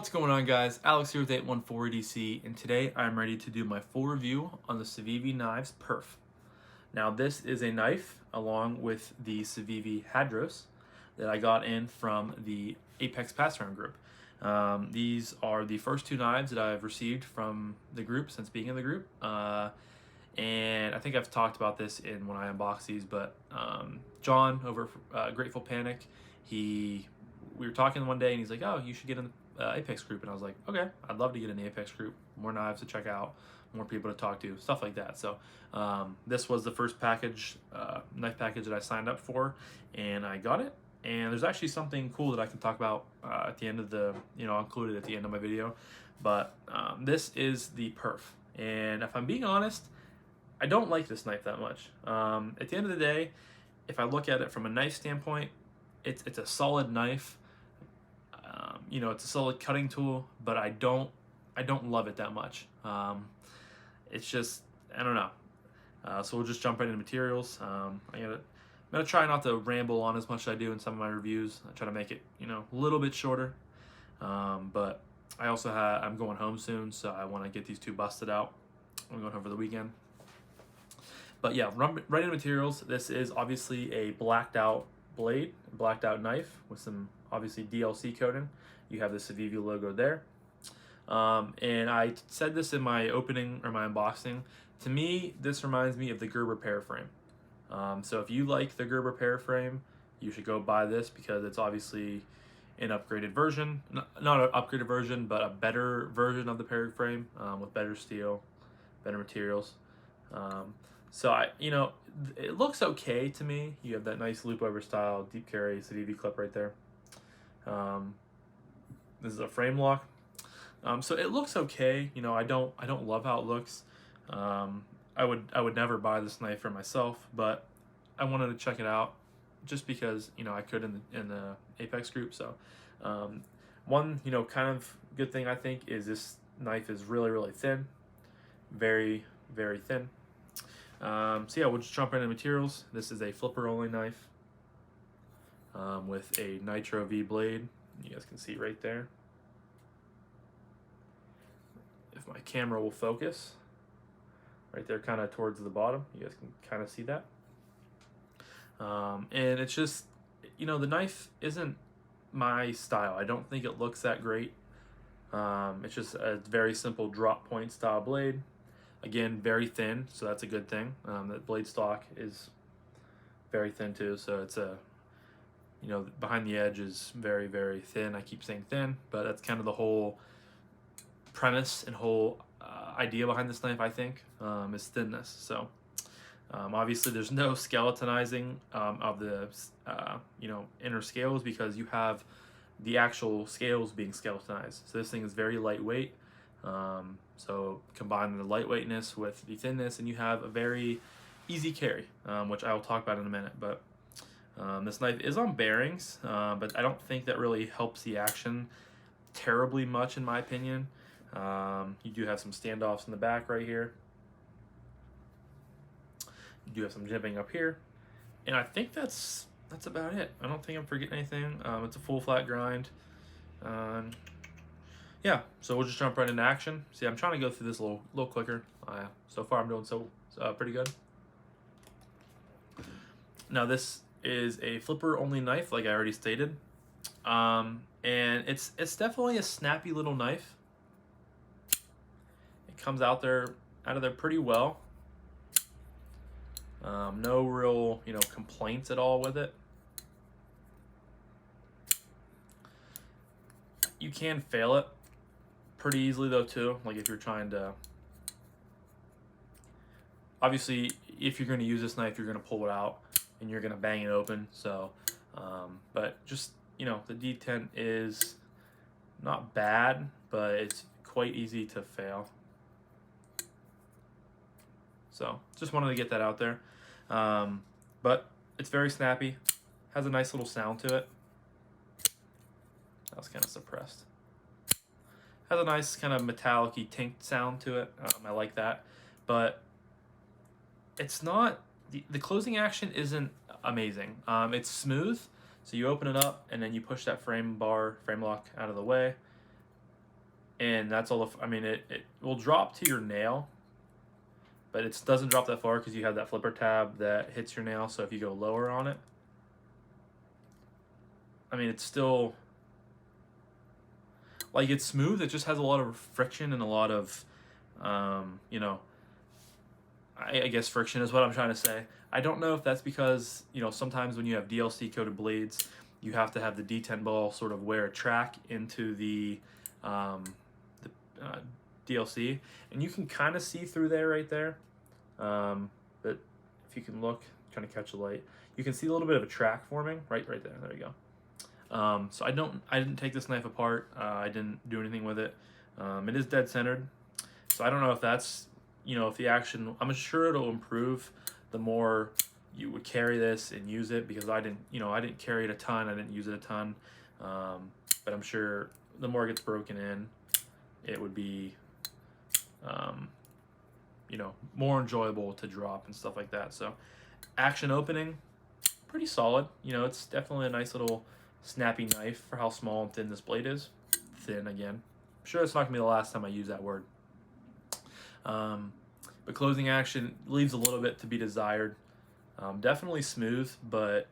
What's going on, guys? Alex here with 814DC, and today I'm ready to do my full review on the Civivi Knives Perf. Now, this is a knife along with the Civivi Hadros that I got in from the Apex Passaround group. These are the first two knives that I've received from the group since being in the group. And I think I've talked about this when I unbox these, but John over Grateful Panic, we were talking one day and he's like, "Oh, you should get in the Apex group." And I was like, "Okay, I'd love to get in the Apex group. More knives to check out, more people to talk to, stuff like that." So this was the first package, knife package that I signed up for, and I got it. And there's actually something cool that I can talk about at the end of the, I'll include it at the end of my video. But this is the Perf, and if I'm being honest, I don't like this knife that much. At the end of the day, if I look at it from a knife standpoint, it's a solid knife. It's a solid cutting tool, but I don't love it that much. It's just, I don't know. So we'll just jump right into materials. I'm gonna try not to ramble on as much as I do in some of my reviews. I try to make it, a little bit shorter. But I also I'm going home soon, so I want to get these two busted out. I'm going home for the weekend. But yeah, right into materials. This is obviously a blacked out blade, blacked out knife with some obviously DLC coating. You have the Civivi logo there. And I said this in my opening or my unboxing. To me, this reminds me of the Gerber Paraframe. So if you like the Gerber Paraframe, you should go buy this because it's obviously an upgraded version. Not an upgraded version, but a better version of the Paraframe with better steel, better materials. So it looks okay to me. You have that nice loop over style deep carry Civivi clip right there. This is a frame lock. So it looks okay. I don't love how it looks. I would never buy this knife for myself, but I wanted to check it out just because I could in the Apex group. So one kind of good thing I think is this knife is really thin, very thin. So yeah, we'll just jump right into materials. This is a flipper only knife with a Nitro V blade. You guys can see right there. If my camera will focus, right there kind of towards the bottom, you guys can kind of see that. And it's just, the knife isn't my style. I don't think it looks that great. It's just a very simple drop point style blade. Again, very thin, so that's a good thing. That blade stock is very thin too, so it's behind the edge is very thin. I keep saying thin, but that's kind of the whole premise and whole idea behind this knife, I think, is thinness. So obviously there's no skeletonizing of the inner scales because you have the actual scales being skeletonized. So this thing is very lightweight. So combine the lightweightness with the thinness and you have a very easy carry, which I will talk about in a minute. But this knife is on bearings, but I don't think that really helps the action terribly much in my opinion. You do have some standoffs in the back right here. You do have some jibbing up here. And I think that's about it. I don't think I'm forgetting anything. It's a full flat grind. Yeah, so we'll just jump right into action. See, I'm trying to go through this a little quicker. So far I'm doing pretty good. Now this is a flipper only knife, like I already stated. And it's definitely a snappy little knife. It comes out of there pretty well. No real, complaints at all with it. You can fail it pretty easily though too, like if you're trying to, obviously if you're going to use this knife you're going to pull it out and you're going to bang it open. So but just the detent is not bad, but it's quite easy to fail. So just wanted to get that out there. But it's very snappy, has a nice little sound to it. That was kind of suppressed. Has a nice kind of metallic-y tinked sound to it. I like that. But it's not, the closing action isn't amazing. It's smooth. So you open it up and then you push that frame lock out of the way. and that's all. I mean, it will drop to your nail, but it doesn't drop that far because you have that flipper tab that hits your nail. So if you go lower on it, I mean, it's still like it's smooth. It just has a lot of friction and a lot of, you know, I guess friction is what I'm trying to say. I don't know if that's because, you know, sometimes when you have DLC coated blades, you have to have the D10 ball sort of wear a track into um, the DLC, and you can kind of see through there right there. But if you can look, kind of catch the light, you can see a little bit of a track forming right there. There you go. So I didn't take this knife apart. I didn't do anything with it. It is dead centered, so I don't know if that's, you know, if the action. I'm sure it'll improve the more you would carry this and use it, because I didn't carry it a ton. I didn't use it a ton, but I'm sure the more it gets broken in, it would be, you know, more enjoyable to drop and stuff like that. So action opening, pretty solid. You know, it's definitely a nice little snappy knife for how small and thin this blade is. Thin again. I'm sure it's not gonna be the last time I use that word. But closing action leaves a little bit to be desired. Definitely smooth, but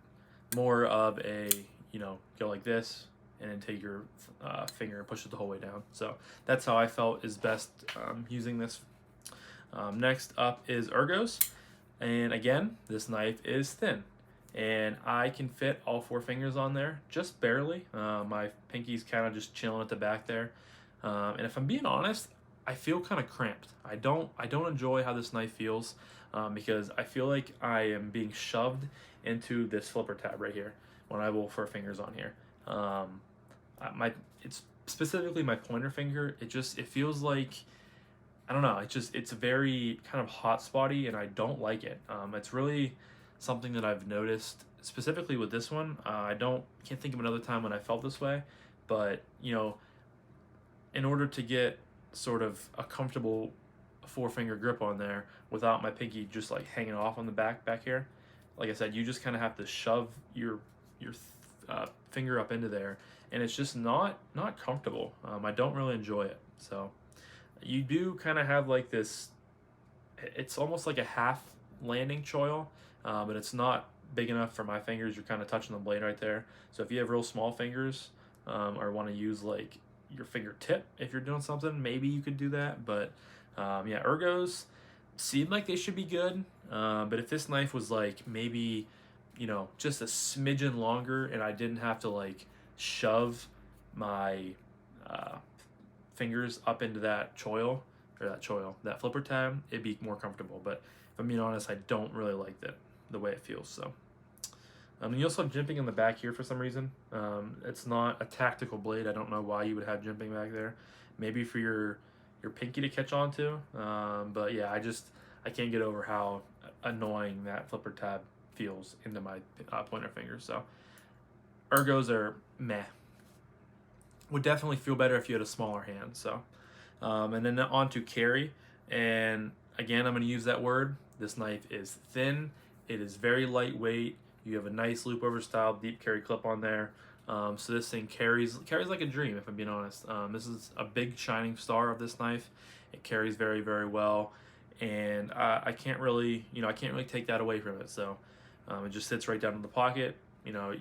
more of a, you know, go like this and then take your finger and push it the whole way down. So that's how I felt is best using this. Next up is Ergos. And again, this knife is thin. And I can fit all 4 fingers on there, just barely. My pinky's kind of just chilling at the back there. And if I'm being honest, I feel kind of cramped. I don't enjoy how this knife feels, because I feel like I am being shoved into this flipper tab right here when I will 4 fingers on here. It's specifically my pointer finger. It feels like, I don't know. It's very kind of hot spotty, and I don't like it. It's really something that I've noticed specifically with this one. Can't think of another time when I felt this way, but you know, in order to get sort of a comfortable 4-finger grip on there without my pinky just like hanging off on the back here, like I said, you just kind of have to shove your finger up into there, and it's just not comfortable. I don't really enjoy it. So you do kind of have like this, it's almost like a half landing choil, but it's not big enough for my fingers. You're kind of touching the blade right there. So if you have real small fingers, or want to use like your fingertip if you're doing something, maybe you could do that. But yeah, Ergos seem like they should be good, but if this knife was like maybe, you know, just a smidgen longer, and I didn't have to like shove my fingers up into that choil, or that flipper tab, it'd be more comfortable. But if I'm being honest, I don't really like the way it feels. So and you also have jimping in the back here for some reason. It's not a tactical blade. I don't know why you would have jimping back there. Maybe for your pinky to catch on to. But yeah, I can't get over how annoying that flipper tab feels into my pointer finger. So Ergos are meh. Would definitely feel better if you had a smaller hand. So and then on to carry. And again, I'm going to use that word. This knife is thin. It is very lightweight. You have a nice loop over style deep carry clip on there. So this thing carries like a dream, if I'm being honest. This is a big shining star of this knife. It carries very, very well, and I can't really take that away from it. So it just sits right down in the pocket. You know,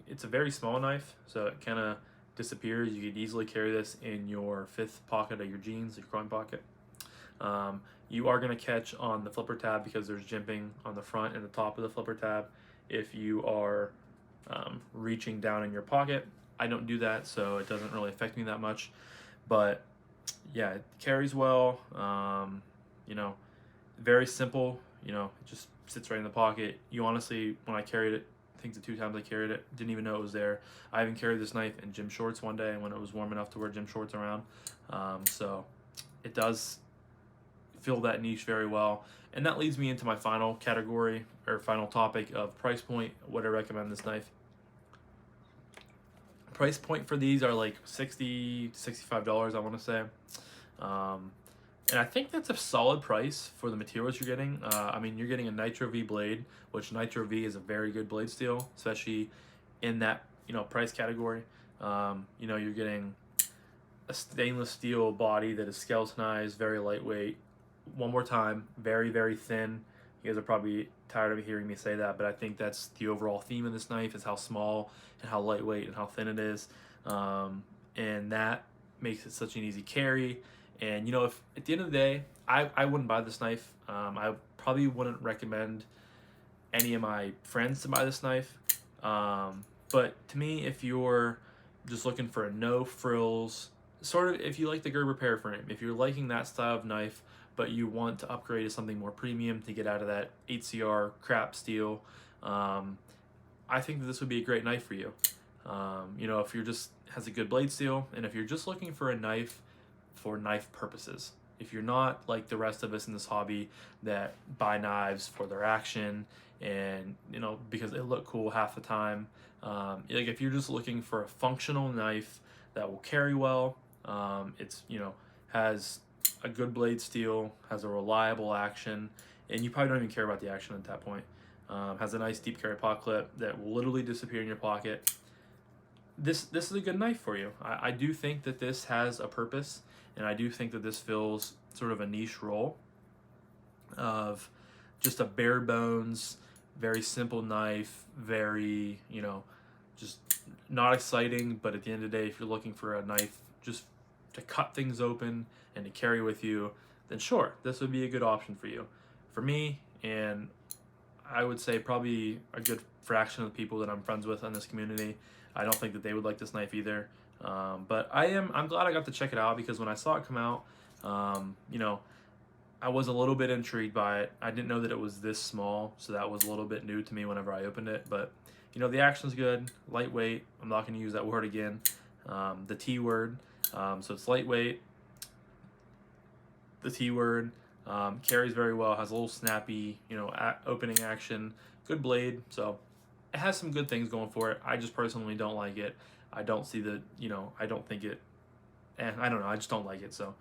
it's a very small knife, so it kind of disappears. You could easily carry this in your 5th pocket of your jeans, your groin pocket. You are going to catch on the flipper tab because there's jimping on the front and the top of the flipper tab if you are reaching down in your pocket. I don't do that, so it doesn't really affect me that much. But yeah, it carries well. You know, very simple. You know, it just sits right in the pocket. You honestly, when I carried it, I think the 2 times I carried it, didn't even know it was there. I even carried this knife in gym shorts one day when it was warm enough to wear gym shorts around. So it does fill that niche very well. And that leads me into my final category, or final topic, of price point. Would I recommend this knife? Price point for these are like $60, $65, I want to say. And I think that's a solid price for the materials you're getting. I mean, you're getting a Nitro V blade, which Nitro V is a very good blade steel, especially in that, you know, price category. You know, you're getting a stainless steel body that is skeletonized, very lightweight. One more time, very, very thin. You guys are probably tired of hearing me say that, but I think that's the overall theme of this knife, is how small and how lightweight and how thin it is. And that makes it such an easy carry. And if at the end of the day, I wouldn't buy this knife. I probably wouldn't recommend any of my friends to buy this knife. But to me, if you're just looking for a no frills, sort of, if you like the Gerber Parafframe, if you're liking that style of knife, but you want to upgrade to something more premium to get out of that HCR crap steel, I think that this would be a great knife for you. If you're just has a good blade steel, and if you're just looking for a knife for knife purposes, if you're not like the rest of us in this hobby that buy knives for their action and because they look cool half the time, like if you're just looking for a functional knife that will carry well, it's has a good blade steel, has a reliable action, and you probably don't even care about the action at that point. Has a nice deep carry pocket clip that will literally disappear in your pocket. This is a good knife for you. I do think that this has a purpose, and I do think that this fills sort of a niche role of just a bare bones, very simple knife, very, just not exciting, but at the end of the day, if you're looking for a knife just to cut things open and to carry with you, then sure, this would be a good option for you. For me, and I would say probably a good fraction of the people that I'm friends with in this community, I don't think that they would like this knife either. But I'm glad I got to check it out, because when I saw it come out, I was a little bit intrigued by it. I didn't know that it was this small, so that was a little bit new to me whenever I opened it. But the action's good, lightweight. I'm not going to use that word again. The T word. So it's lightweight. The T word. Carries very well. Has a little snappy, opening action. Good blade. So it has some good things going for it. I just personally don't like it. I don't see the, I don't think it, and I don't know. I just don't like it. So,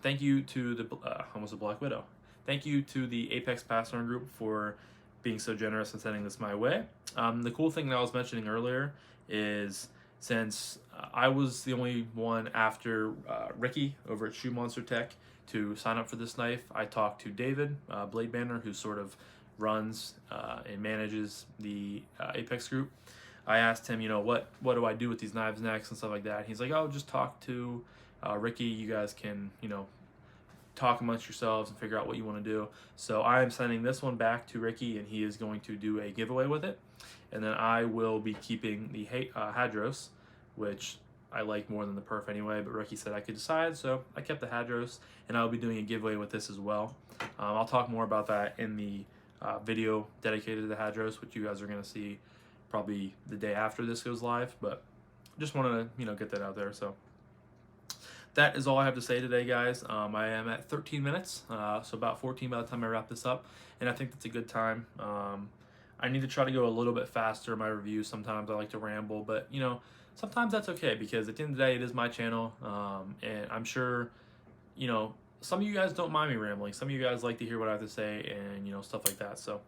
thank you to the almost a Black Widow. Thank you to the Apex Passaround group for being so generous and sending this my way. The cool thing that I was mentioning earlier is, since I was the only one after Ricky over at Shoe Monster Tech to sign up for this knife, I talked to David Blade Banner, who sort of runs and manages the Apex group. I asked him, what do I do with these knives next and stuff like that. He's like, oh, just talk to Ricky. You guys can, talk amongst yourselves and figure out what you want to do. So I am sending this one back to Ricky, and he is going to do a giveaway with it. And then I will be keeping the Hadros, which I like more than the Perf anyway, but Ricky said I could decide, so I kept the Hadros, and I'll be doing a giveaway with this as well. I'll talk more about that in the video dedicated to the Hadros, which you guys are going to see probably the day after this goes live, but just wanted to get that out there. So that is all I have to say today, guys. I am at 13 minutes, so about 14 by the time I wrap this up, and I think that's a good time. I need to try to go a little bit faster in my reviews. Sometimes I like to ramble, but sometimes that's okay, because at the end of the day, it is my channel, and I'm sure some of you guys don't mind me rambling. Some of you guys like to hear what I have to say and stuff like that. So,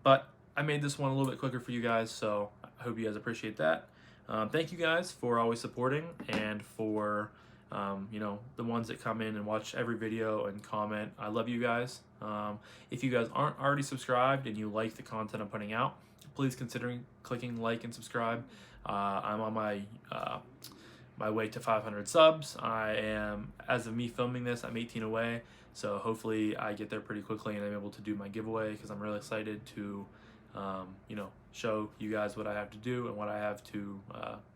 but I made this one a little bit quicker for you guys, so I hope you guys appreciate that. Thank you guys for always supporting, and for the ones that come in and watch every video and comment. I love you guys. If you guys aren't already subscribed and you like the content I'm putting out, please consider clicking like and subscribe. I'm on my way to 500 subs. I am, as of me filming this, I'm 18 away, so hopefully I get there pretty quickly and I'm able to do my giveaway, because I'm really excited to show you guys what I have to do and what I have to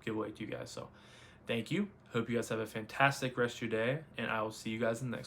give away to you guys. So thank you. Hope you guys have a fantastic rest of your day, and I will see you guys in the next